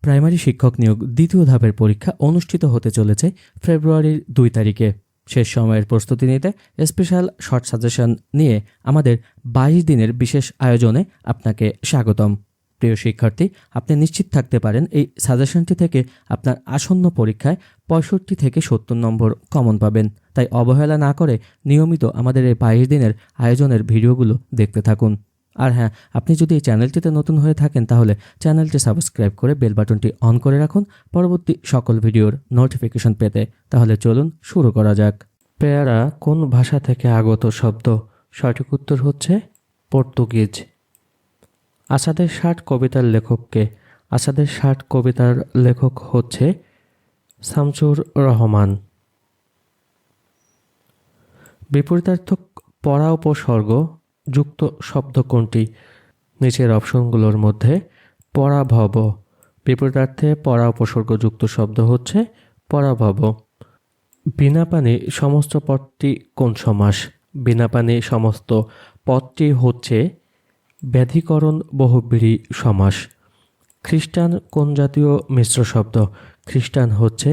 Primary শিক্ষক নিয়োগ দ্বিতীয় ধাপের পরীক্ষা অনুষ্ঠিত হতে চলেছে ফেব্রুয়ারির 2 তারিখে। শেষ সময়ের প্রস্তুতি নিতে স্পেশাল শর্ট সাজেশন নিয়ে আমাদের 22 দিনের বিশেষ আয়োজনে আপনাকে স্বাগতম। প্রিয় শিক্ষার্থী, আপনি নিশ্চিত থাকতে পারেন এই সাজেশনটি থেকে আপনার আসন্ন পরীক্ষায় 65 থেকে 70 নম্বর কমন পাবেন। তাই অবহেলা না করে নিয়মিত আমাদের এই 22 দিনের আয়োজনের ভিডিওগুলো দেখতে থাকুন। আর হ্যাঁ, আপনি যদি এই চ্যানেলটিতে নতুন হয়ে থাকেন তাহলে চ্যানেলটি সাবস্ক্রাইব করে বেল বাটনটি অন করে রাখুন পরবর্তী সকল ভিডিওর নোটিফিকেশন পেতে। তাহলে চলুন শুরু করা যাক। পেয়ারা কোন ভাষা থেকে আগত শব্দ? সঠিক উত্তর হচ্ছে পর্তুগিজ। আসাদের 60 কবিতার লেখককে? আসাদের 60 কবিতার লেখক হচ্ছে শামসুর রহমান। বিপরীতার্থক পরা উপসর্গ যুক্ত শব্দ কোনটি? নিচের অপশনগুলোর মধ্যে পরাভব। বিপরীতার্থে পরা উপসর্গ যুক্ত শব্দ হচ্ছে পরাভব। বিনা পানি সমস্ত পদটি কোন সমাস? বিনা পানি সমস্ত পদটি হচ্ছে ব্যাধিকরণ বহুব্রীহি সমাস। খ্রিস্টান কোন জাতীয় মিশ্র শব্দ? খ্রিস্টান হচ্ছে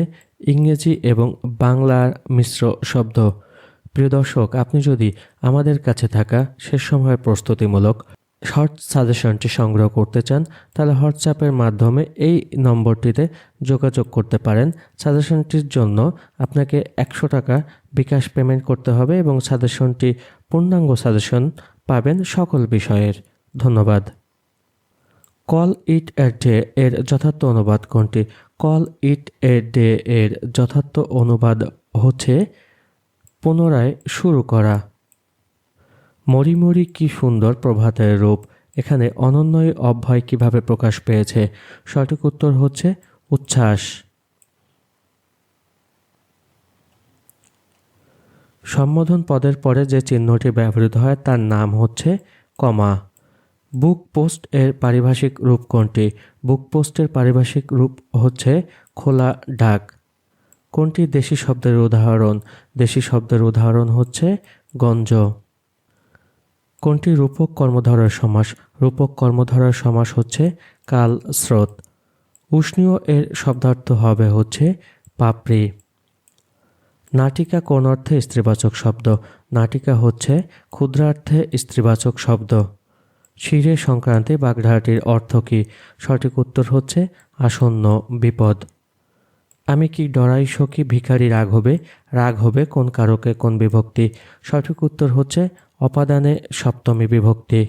ইংরেজি এবং বাংলার মিশ্র শব্দ। প্রিয় দর্শক, আপনি যদি আমাদের কাছে থাকা শেষ সময়ের প্রস্তুতিমূলক শর্ট সাজেশনটি সংগ্রহ করতে চান তাহলে হোয়াটসঅ্যাপের মাধ্যমে এই নম্বরটিতে যোগাযোগ করতে পারেন। সাজেশনটির জন্য আপনাকে 100 টাকা বিকাশ পেমেন্ট করতে হবে এবং সাজেশনটি পূর্ণাঙ্গ সাজেশন পাবেন সকল বিষয়ের। ধন্যবাদ। কল ইট এ ডে এর যথার্থ অনুবাদ কোনটি? কল ইট এ ডে এর যথার্থ অনুবাদ হচ্ছে পুনরায় শুরু করা। মরি মরি কি সুন্দর প্রভাতের রূপ। এখানে অনন্যই অভ্যয় কিভাবে প্রকাশ পেয়েছে? সঠিক উত্তর হচ্ছে উচ্ছ্বাস। সম্বোধন পদের পরে যে চিহ্নটি ব্যবহৃত হয় তার নাম হচ্ছে কমা। বুক পোস্ট এর পারিভাষিক রূপ কোনটি? বুক পোস্টের পারিভাষিক রূপ হচ্ছে খোলা ডাক। কোনটি দেশি শব্দের উদাহরণ? দেশি শব্দের উদাহরণ হচ্ছে গঞ্জ। কোনটি রূপক কর্মধারয় সমাস? রূপক কর্মধারয় সমাস হচ্ছে কাল স্রোত। উষ্ণীয় এর শব্দার্থ হবে হচ্ছে পাপড়ি। নাটিকা কোন অর্থে স্ত্রীবাচক শব্দ? নাটিকা হচ্ছে ক্ষুদ্রার্থে স্ত্রীবাচক শব্দ। শিরে সংক্রান্তি বাগধারাটির অর্থ কী? সঠিক উত্তর হচ্ছে আসন্ন বিপদ। আমি কি ডরাই সখী ভিখারি রাগ হবে? রাগ হবে কোন কারকে কোন বিভক্তি? সঠিক উত্তর হচ্ছে অপাদানে সপ্তমী বিভক্তি।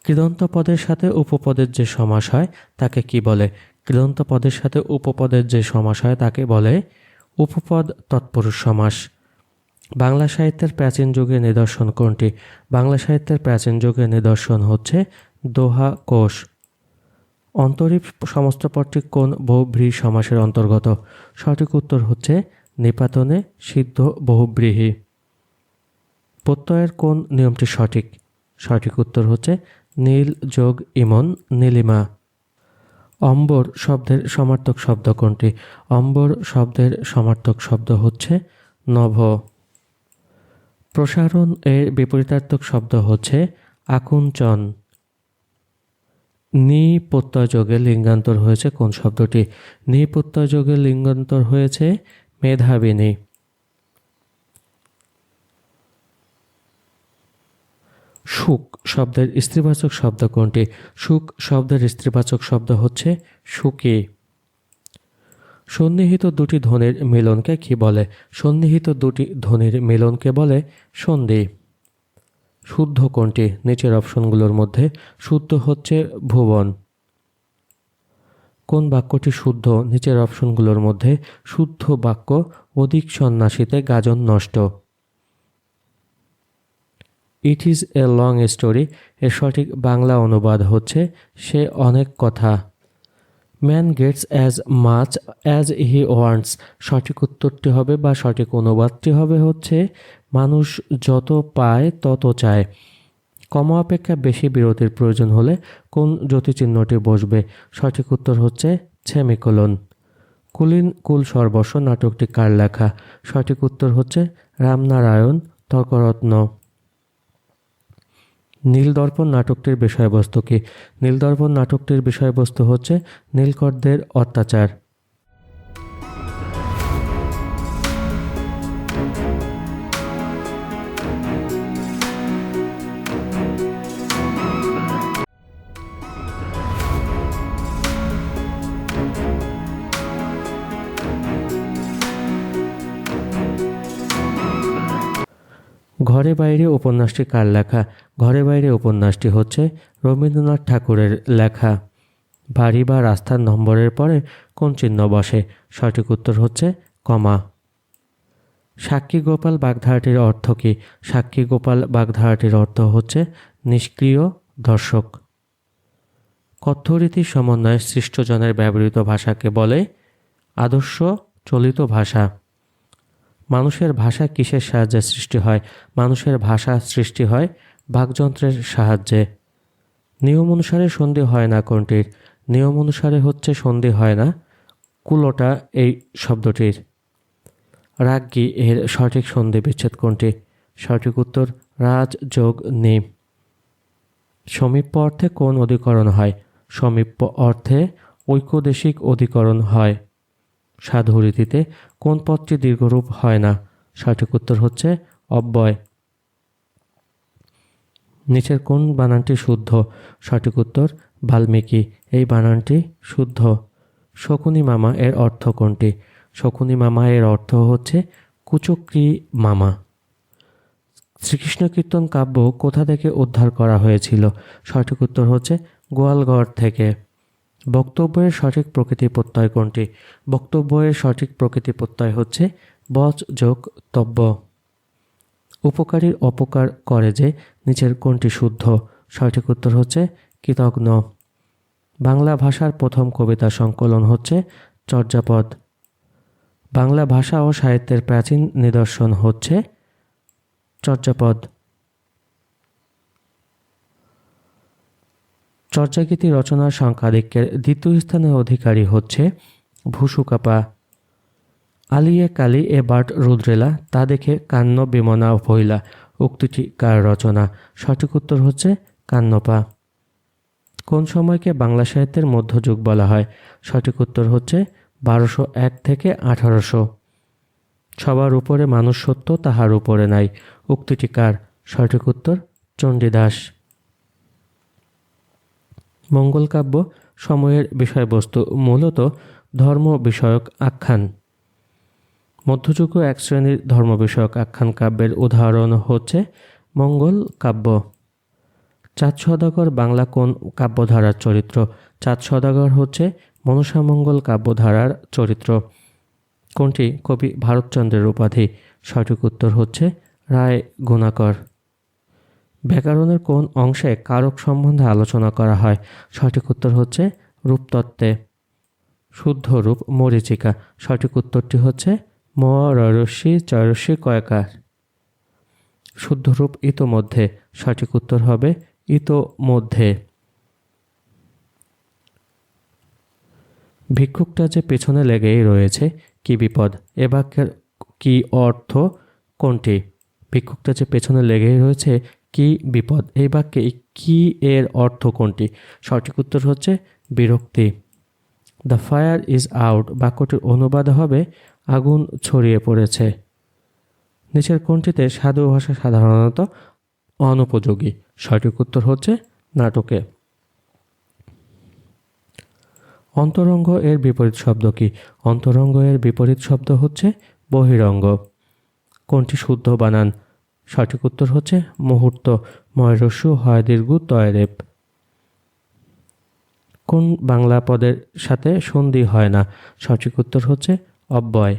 কৃদন্ত পদের সাথে উপপদের যে সমাস হয় তাকে কি বলে? কৃদন্ত পদের সাথে উপপদের যে সমাস হয় তাকে বলে উপপদ তৎপুরুষ সমাস। বাংলা সাহিত্যের প্রাচীন যুগের নিদর্শন কোনটি? বাংলা সাহিত্যের প্রাচীন যুগের নিদর্শন হচ্ছে দোহা কোষ। অন্তরীপ সমস্ত পদটি কোন বহুব্রীহি সমাসের অন্তর্গত? সঠিক উত্তর হচ্ছে নিপাতনে সিদ্ধ বহুব্রীহি। প্রত্যয়ের কোন নিয়মটি সঠিক? সঠিক উত্তর হচ্ছে নীল যোগ ইমন নীলিমা। অম্বর শব্দের সমার্থক শব্দ কোনটি? অম্বর শব্দের সমার্থক শব্দ হচ্ছে নভ। প্রসারণ এর বিপরীতার্থক শব্দ হচ্ছে আকুঞ্চন। নি প্রত্যয় যোগে লিঙ্গান্তর হয়েছে কোন শব্দটি? নি প্রত্যয় যোগে লিঙ্গান্তর হয়েছে মেধাবিনী। সুখ শব্দের স্ত্রীবাচক শব্দ কোনটি? সুখ শব্দের স্ত্রীবাচক শব্দ হচ্ছে সুখী। সন্নিহিত দুটি ধ্বনির মিলনকে কি বলে? সন্নিহিত দুটি ধ্বনির মিলনকে বলে সন্ধি। শুদ্ধ কোনটি? নিচের অপশনগুলোর মধ্যে শুদ্ধ হচ্ছে ভুবন। কোন বাক্যটি শুদ্ধ? নিচের অপশনগুলোর মধ্যে শুদ্ধ বাক্য অধিক সন্ন্যাসীতে গাজন নষ্ট। It is a long story এর সঠিক বাংলা অনুবাদ হচ্ছে সে অনেক কথা। Man gets as much as he wants. সঠিক উত্তরটি হবে বা সঠিক অনুবাদটি হবে হচ্ছে মানুষ যত পায় তত চায়। কমা অপেক্ষা বেশি বিরতির প্রয়োজন হলে কোন যতিচিহ্নটি বসবে? সঠিক উত্তর হচ্ছে সেমিকোলন। কুলীন কুল সর্বস্ব নাটকটি কার লেখা? সঠিক উত্তর হচ্ছে রামনারায়ণ তর্করত্ন। নীলদর্পণ নাটকটির বিষয়বস্তু কি? নীলদর্পণ নাটকটির বিষয়বস্তু হচ্ছে নীলকরদের অত্যাচার। ঘরে বাইরে উপন্যাসটি কার লেখা? ঘরে বাইরে উপন্যাসটি হচ্ছে রবীন্দ্রনাথ ঠাকুরের লেখা। বাড়ি বা রাস্তার নম্বরের পরে কোন চিহ্ন বসে? সঠিক উত্তর হচ্ছে কমা। সাক্ষী গোপাল বাগধারাটির অর্থ কী? সাক্ষী গোপাল বাগধারাটির অর্থ হচ্ছে নিষ্ক্রিয় দর্শক। কথ্যরীতির সমন্বয়ে সৃষ্টজনের ব্যবহৃত ভাষাকে বলে আদর্শ চলিত ভাষা। মানুষের ভাষা কিসের সাহায্যে সৃষ্টি হয়? মানুষের ভাষা সৃষ্টি হয় বাকযন্ত্রের সাহায্যে। নিয়ম অনুসারে সন্ধি হয় না কোনটির? নিয়ম অনুসারে হচ্ছে সন্ধি হয় না কুলোটা এই শব্দটির। রাজ্ঞী এর সঠিক সন্ধি বিচ্ছেদ কোনটি? সঠিক উত্তর রাজ যোগ নি। সমীপ্য অর্থে কোন অধিকরণ হয়? সমীপ্য অর্থে ঐক্যদেশিক অধিকরণ হয়। সাধুরীতিতে কোন পদটি দীর্ঘরূপ হয় না? সঠিক উত্তর হচ্ছে অব্যয়। নিচের কোন বানানটি শুদ্ধ? সঠিক উত্তর বাল্মীকি, এই বানানটি শুদ্ধ। শকুনি মামা এর অর্থ কোনটি? শকুনি মামা এর অর্থ হচ্ছে কুচক্রী মামা। শ্রীকৃষ্ণ কীর্তন কাব্য কোথা থেকে উদ্ধার করা হয়েছিল? সঠিক উত্তর হচ্ছে গোয়ালঘর থেকে। বক্তব্যের সঠিক প্রকৃতি প্রত্যয় কোনটি? বক্তব্যের সঠিক প্রকৃতি প্রত্যয় হচ্ছে বচ যোগ তব্য। উপকারীর অপকার করে যে নিচের কোনটি শুদ্ধ? সঠিক উত্তর হচ্ছে কৃতঘ্ন। বাংলা ভাষার প্রথম কবিতা সংকলন হচ্ছে চর্যাপদ। বাংলা ভাষা ও সাহিত্যের প্রাচীন নিদর্শন হচ্ছে চর্যাপদ। চর্যাগীতি রচনার সংখ্যাধিক্যের দ্বিতীয় স্থানের অধিকারী হচ্ছে ভুসুকাপা। আলিয়ে কালি এ বাট রুদ্রেলা তা দেখে কান্ন বিমনা ভইলা উক্তিটি কার রচনা? সঠিক উত্তর হচ্ছে কান্নপা। কোন সময়কে বাংলা সাহিত্যের মধ্যযুগ বলা হয়? সঠিক উত্তর হচ্ছে 1201 থেকে 1800। সবার উপরে মানুষ সত্য, তাহার উপরে নাই উক্তিটি কার? সঠিক উত্তর চণ্ডীদাস। মঙ্গল কাব্য সময়ের বিষয়বস্তু মূলত ধর্ম বিষয়ক আখ্যান। মধ্যযুগীয় এক শ্রেণীর ধর্ম বিষয়ক আখ্যান কাব্যের উদাহরণ হচ্ছে মঙ্গল কাব্য। চাঁদ সওদাগর বাংলা কোন কাব্যধারার চরিত্র? চাঁদ সওদাগর হচ্ছে মনসামঙ্গল কাব্যধারার চরিত্র। কোনটি কবি ভারতচন্দ্রের উপাধি? সঠিক উত্তর হচ্ছে রায় গুণাকর। ব্যাকরণের কোন অংশে কারক সম্বন্ধে আলোচনা করা হয়? সঠিক উত্তর হচ্ছে রূপতত্ত্বে। শুদ্ধ রূপ মরীচিকা। সঠিক উত্তরটি হচ্ছে ম রস্যি চরস্যি কয়কার। শুদ্ধ রূপ ইতোমধ্যে। সঠিক উত্তর হবে ইতোমধ্যে। ভিক্ষুকটা যে পেছনে লেগেই রয়েছে কি বিপদ? এ বাক্যের কি অর্থ কোনটি? ভিক্ষুকটা যে পেছনে লেগেই রয়েছে কি বিপদ, এই বাক্যে কি এর অর্থ কোনটি? সঠিক উত্তর হচ্ছে বিরক্তি। দ্য ফায়ার ইজ আউট বাক্যটির অনুবাদ হবে আগুন ছড়িয়ে পড়েছে। নিচের কোনটিতে সাধু ভাষা সাধারণত অনুপযোগী? সঠিক উত্তর হচ্ছে নাটকে। অন্তরঙ্গ এর বিপরীত শব্দ কি? অন্তরঙ্গ এর বিপরীত শব্দ হচ্ছে বহিরঙ্গ। কোনটি শুদ্ধ বানান? সঠিক উত্তর হচ্ছে মুহূর্ত। ময়রস্যু হয় দীর্ঘ তয়রেপ। কোন বাংলা পদের সাথে সন্ধি হয় না? সঠিক উত্তর হচ্ছে অব্যয়।